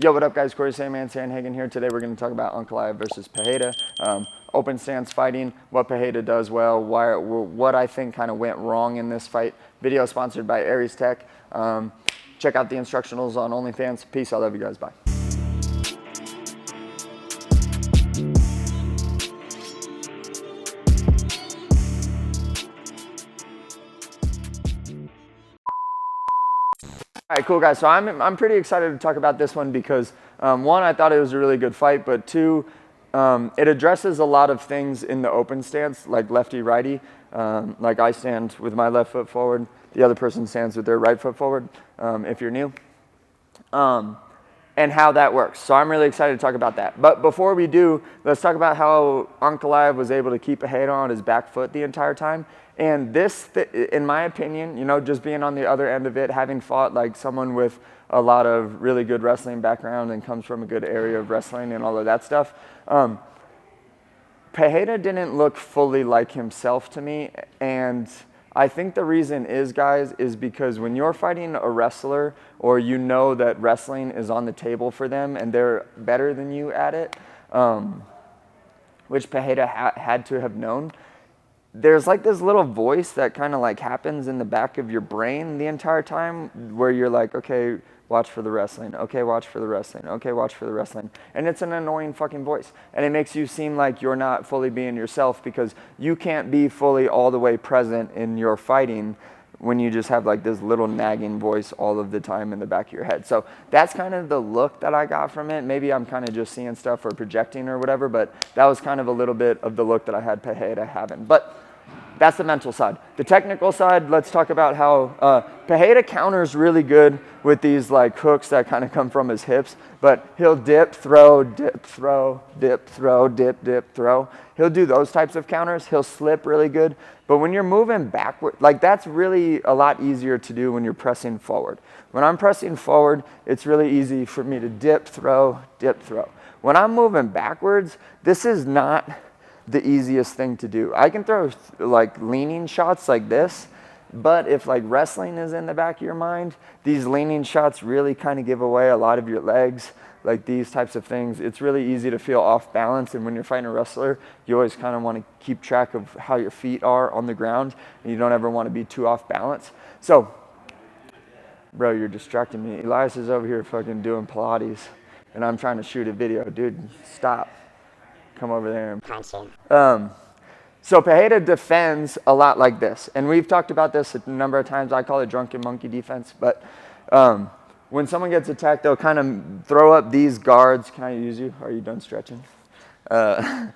Yo, what up guys, Corey Sandhagen here. Today we're going to talk about Ankalaev versus Pereira. Open stance fighting, what Pereira does well, what I think kind of went wrong in this fight. Video sponsored by Aries Tech. Check out the instructionals on OnlyFans. Peace, I love you guys, bye. All right, cool guys. So I'm pretty excited to talk about this one because one, I thought it was a really good fight, but two, it addresses a lot of things in the open stance, like lefty-righty. Like I stand with my left foot forward, the other person stands with their right foot forward, if you're new, and how that works. So I'm really excited to talk about that. But before we do, let's talk about how Ankalaev was able to keep a head on his back foot the entire time. And this, in my opinion, you know, just being on the other end of it, having fought like someone with a lot of really good wrestling background and comes from a good area of wrestling and all of that stuff, Pereira didn't look fully like himself to me. And I think the reason is, guys, is because when you're fighting a wrestler or you know that wrestling is on the table for them and they're better than you at it, which Pereira had to have known, there's like this little voice that kind of like happens in the back of your brain the entire time where you're like, okay, watch for the wrestling. Okay, watch for the wrestling. Okay, watch for the wrestling. And it's an annoying fucking voice. And it makes you seem like you're not fully being yourself because you can't be fully all the way present in your fighting when you just have like this little nagging voice all of the time in the back of your head. So that's kind of the look that I got from it. Maybe I'm kind of just seeing stuff or projecting or whatever, but that was kind of a little bit of the look that I had Pereira having. But that's the mental side. The technical side, let's talk about how Pereira counters really good with these like hooks that kind of come from his hips, but he'll dip, throw, dip, throw, dip, throw, dip, dip, throw. He'll do those types of counters. He'll slip really good. But when you're moving backward, like that's really a lot easier to do when you're pressing forward. When I'm pressing forward, it's really easy for me to dip, throw, dip, throw. When I'm moving backwards, this is not the easiest thing to do. I can throw like leaning shots like this, but if like wrestling is in the back of your mind, these leaning shots really kind of give away a lot of your legs, like these types of things. It's really easy to feel off balance, and when you're fighting a wrestler, you always kind of want to keep track of how your feet are on the ground, and you don't ever want to be too off balance. So, bro, you're distracting me. Elias is over here fucking doing Pilates, and I'm trying to shoot a video. Dude, stop. Come over there and punch him. So Pereira defends a lot like this. And we've talked about this a number of times. I call it drunken monkey defense. But when someone gets attacked, they'll kind of throw up these guards. Can I use you? Are you done stretching? When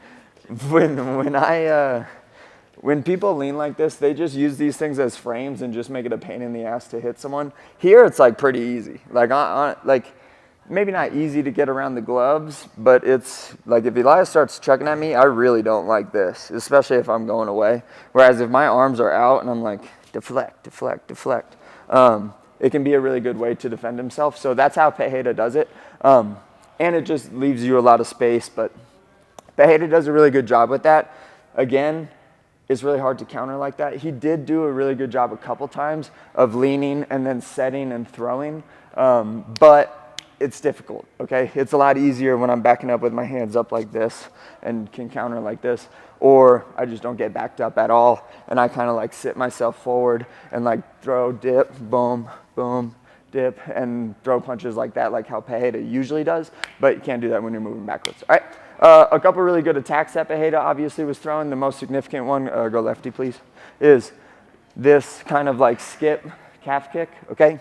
people lean like this, they just use these things as frames and just make it a pain in the ass to hit someone. Here, it's like pretty easy. Like maybe not easy to get around the gloves, but it's like if Elias starts chucking at me, I really don't like this, especially if I'm going away. Whereas if my arms are out and I'm like, deflect, deflect, deflect, it can be a really good way to defend himself. So that's how Pereira does it. And it just leaves you a lot of space, but Pereira does a really good job with that. Again, it's really hard to counter like that. He did do a really good job a couple times of leaning and then setting and throwing, but it's difficult, okay? It's a lot easier when I'm backing up with my hands up like this and can counter like this, or I just don't get backed up at all and I kind of like sit myself forward and like throw, dip, boom, boom, dip, and throw punches like that, like how Pereira usually does, but you can't do that when you're moving backwards. All right, a couple really good attacks that Pereira obviously was throwing. The most significant one, go lefty please, is this kind of like skip calf kick, okay?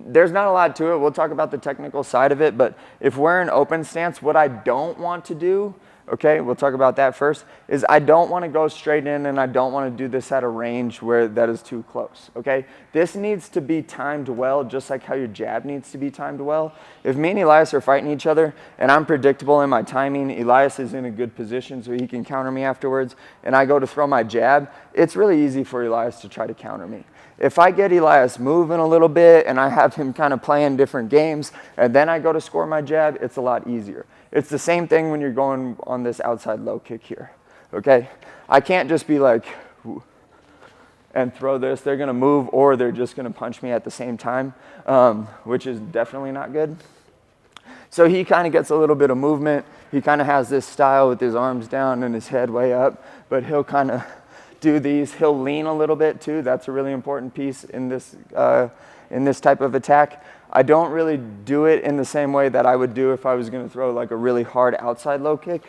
There's not a lot to it. We'll talk about the technical side of it, but if we're in open stance, what I don't want to do, okay, we'll talk about that first, is I don't want to go straight in and I don't want to do this at a range where that is too close, okay? This needs to be timed well, just like how your jab needs to be timed well. If me and Elias are fighting each other and I'm predictable in my timing, Elias is in a good position so he can counter me afterwards, and I go to throw my jab, it's really easy for Elias to try to counter me. If I get Elias moving a little bit and I have him kind of playing different games and then I go to score my jab, it's a lot easier. It's the same thing when you're going on this outside low kick here, okay? I can't just be like, and throw this. They're gonna move or they're just gonna punch me at the same time, which is definitely not good. So he kind of gets a little bit of movement. He kind of has this style with his arms down and his head way up, but he'll kind of do these. He'll lean a little bit too. That's a really important piece in this type of attack. I don't really do it in the same way that I would do if I was going to throw like a really hard outside low kick,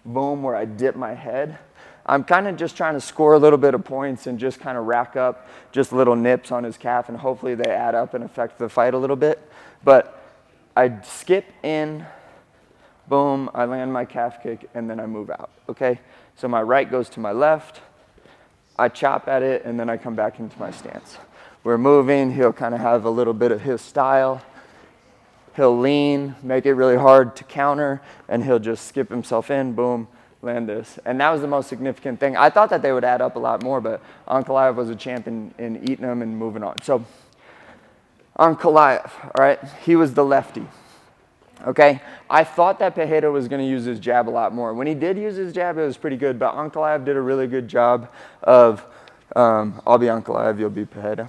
boom, where I dip my head. I'm kind of just trying to score a little bit of points and just kind of rack up just little nips on his calf, and hopefully they add up and affect the fight a little bit. But I skip in, boom, I land my calf kick, and then I move out, okay? So my right goes to my left, I chop at it, and then I come back into my stance. We're moving, he'll kind of have a little bit of his style. He'll lean, make it really hard to counter, and he'll just skip himself in, boom, land this. And that was the most significant thing. I thought that they would add up a lot more, but Ankalaev was a champ in eating them and moving on. So Ankalaev, all right, he was the lefty. Okay, I thought that Pereira was going to use his jab a lot more. When he did use his jab, it was pretty good, but Ankalaev did a really good job of, I'll be Ankalaev, you'll be Pereira.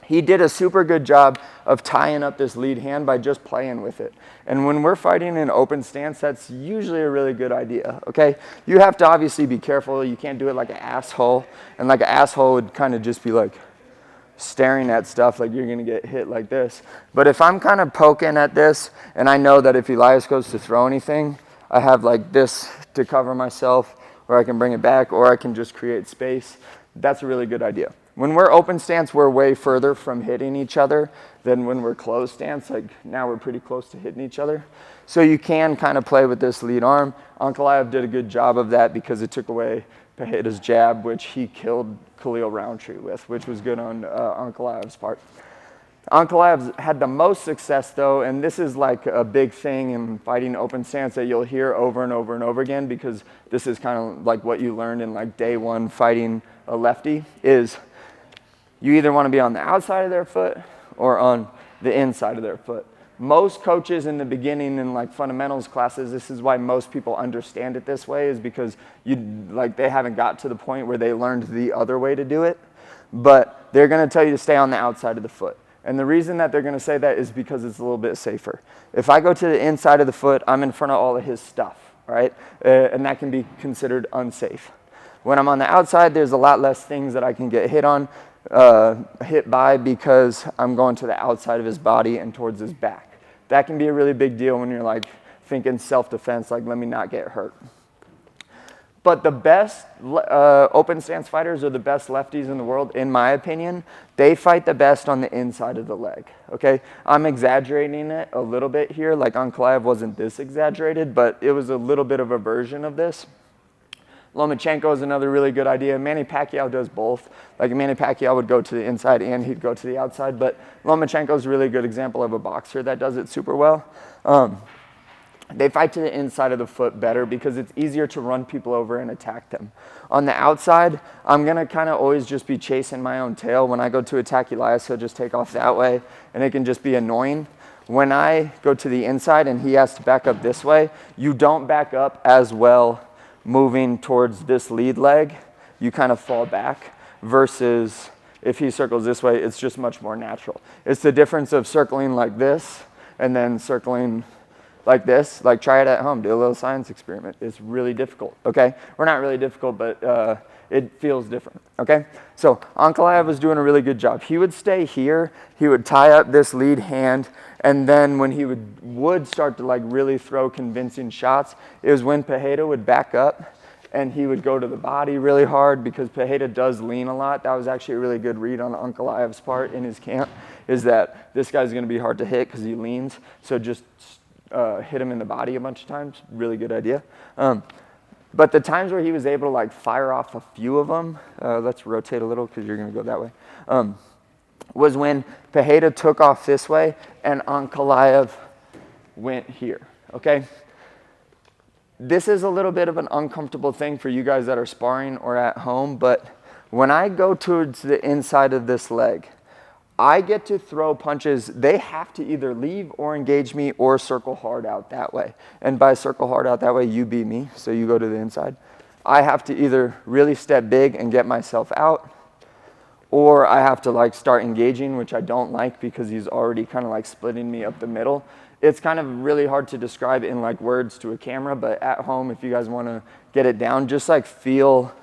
He did a super good job of tying up this lead hand by just playing with it. And when we're fighting in open stance, that's usually a really good idea, okay? You have to obviously be careful. You can't do it like an asshole. And like an asshole would kind of just be like staring at stuff like you're going to get hit like this. But if I'm kind of poking at this and I know that if Elias goes to throw anything, I have like this to cover myself, or I can bring it back, or I can just create space. That's a really good idea. When we're open stance, we're way further from hitting each other than when we're closed stance. Like now we're pretty close to hitting each other. So you can kind of play with this lead arm. Ankalaev did a good job of that because it took away Pereira's jab, which he killed Khalil Roundtree with, which was good on Ankalaev's part. Ankalaev had the most success though, and this is like a big thing in fighting open stance that you'll hear over and over and over again, because this is kind of like what you learned in like day one fighting a lefty, is you either want to be on the outside of their foot or on the inside of their foot. Most coaches in the beginning in like fundamentals classes, this is why most people understand it this way, is because they haven't got to the point where they learned the other way to do it. But they're going to tell you to stay on the outside of the foot. And the reason that they're going to say that is because it's a little bit safer. If I go to the inside of the foot, I'm in front of all of his stuff, right? And that can be considered unsafe. When I'm on the outside, there's a lot less things that I can get hit by, because I'm going to the outside of his body and towards his back. That can be a really big deal when you're like thinking self-defense, like let me not get hurt. But the best open stance fighters are the best lefties in the world, in my opinion. They fight the best on the inside of the leg, okay? I'm exaggerating it a little bit here. Like Ankalaev wasn't this exaggerated, but it was a little bit of a version of this. Lomachenko is another really good idea. Manny Pacquiao does both. Like Manny Pacquiao would go to the inside and he'd go to the outside, but Lomachenko is a really good example of a boxer that does it super well. They fight to the inside of the foot better because it's easier to run people over and attack them. On the outside, I'm going to kind of always just be chasing my own tail. When I go to attack Elias, he'll just take off that way, and it can just be annoying. When I go to the inside and he has to back up this way, you don't back up as well moving towards this lead leg. You kind of fall back, versus if he circles this way, it's just much more natural. It's the difference of circling like this and then circling like this. Like try it at home, do a little science experiment. It's really difficult, okay? Or not really difficult, but it feels different, okay? So Ankalaev was doing a really good job. He would stay here, he would tie up this lead hand, and then when he would start to like really throw convincing shots, it was when Pereira would back up and he would go to the body really hard, because Pereira does lean a lot. That was actually a really good read on Ankalaev's part in his camp, is that this guy's gonna be hard to hit because he leans, so just hit him in the body a bunch of times. Really good idea. But the times where he was able to like fire off a few of them, let's rotate a little because you're going to go that way, was when Pereira took off this way and Ankalaev went here, okay? This is a little bit of an uncomfortable thing for you guys that are sparring or at home, but when I go towards the inside of this leg, I get to throw punches. They have to either leave or engage me or circle hard out that way. And by circle hard out that way, you beat me, so you go to the inside. I have to either really step big and get myself out, or I have to like start engaging, which I don't like because he's already kind of like splitting me up the middle. it's kind of really hard to describe in like words to a camera, but at home, if you guys want to get it down, just like feel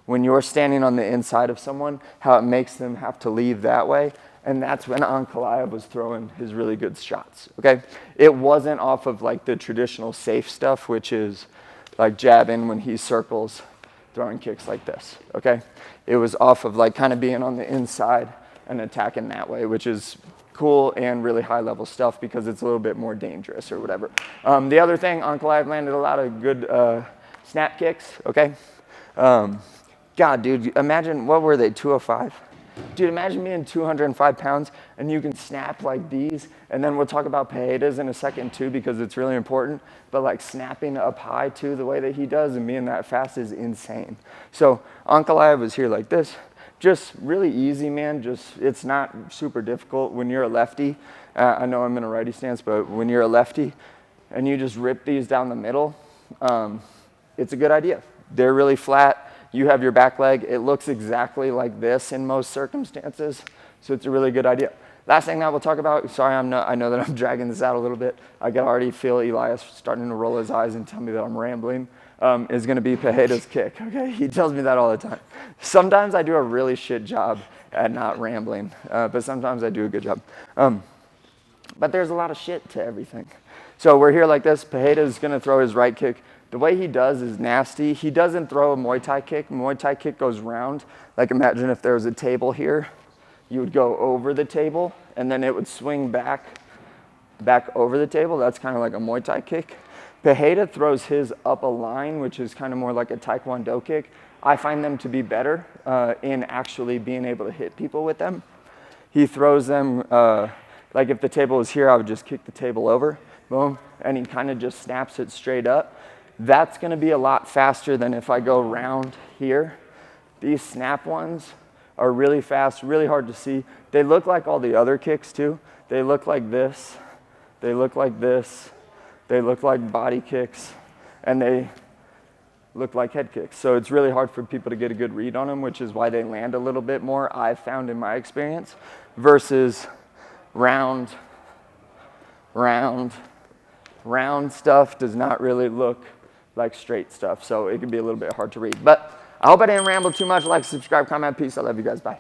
when you're standing on the inside of someone, how it makes them have to leave that way. And that's when Ankalaev was throwing his really good shots, okay? It wasn't off of like the traditional safe stuff, which is like jabbing when he circles, throwing kicks like this, okay? It was off of like kind of being on the inside and attacking that way, which is cool and really high level stuff because it's a little bit more dangerous or whatever. The other thing, Ankalaev landed a lot of good snap kicks, okay? God, dude, imagine, what were they, 205? Dude, imagine being 205 pounds and you can snap like these, and then we'll talk about Pereiras in a second too because it's really important, but like snapping up high too the way that he does and being that fast is insane. So Ankalaev was here like this, just really easy, man. Just, it's not super difficult when you're a lefty. I know I'm in a righty stance, but when you're a lefty and you just rip these down the middle, it's a good idea. They're really flat. You have your back leg. It looks exactly like this in most circumstances, so it's a really good idea. Last thing that we'll talk about, sorry, I know that I'm dragging this out a little bit. I can already feel Elias starting to roll his eyes and tell me that I'm rambling, is going to be Pereira's kick, okay? He tells me that all the time. Sometimes I do a really shit job at not rambling, but sometimes I do a good job. But there's a lot of shit to everything. So we're here like this. Pereira is going to throw his right kick. The way he does is nasty. He doesn't throw a Muay Thai kick. Muay Thai kick goes round. Like imagine if there was a table here. You would go over the table, and then it would swing back over the table. That's kind of like a Muay Thai kick. Pereira throws his up a line, which is kind of more like a Taekwondo kick. I find them to be better in actually being able to hit people with them. He throws them, like if the table was here, I would just kick the table over, boom, and he kind of just snaps it straight up. That's going to be a lot faster than if I go round here. These snap ones are really fast, really hard to see. They look like all the other kicks too. They look like this. They look like this. They look like body kicks. And they look like head kicks. So it's really hard for people to get a good read on them, which is why they land a little bit more, I've found in my experience, versus round stuff does not really look like straight stuff, so it can be a little bit hard to read. But I hope I didn't ramble too much. Like, subscribe, comment, peace. I love you guys. Bye.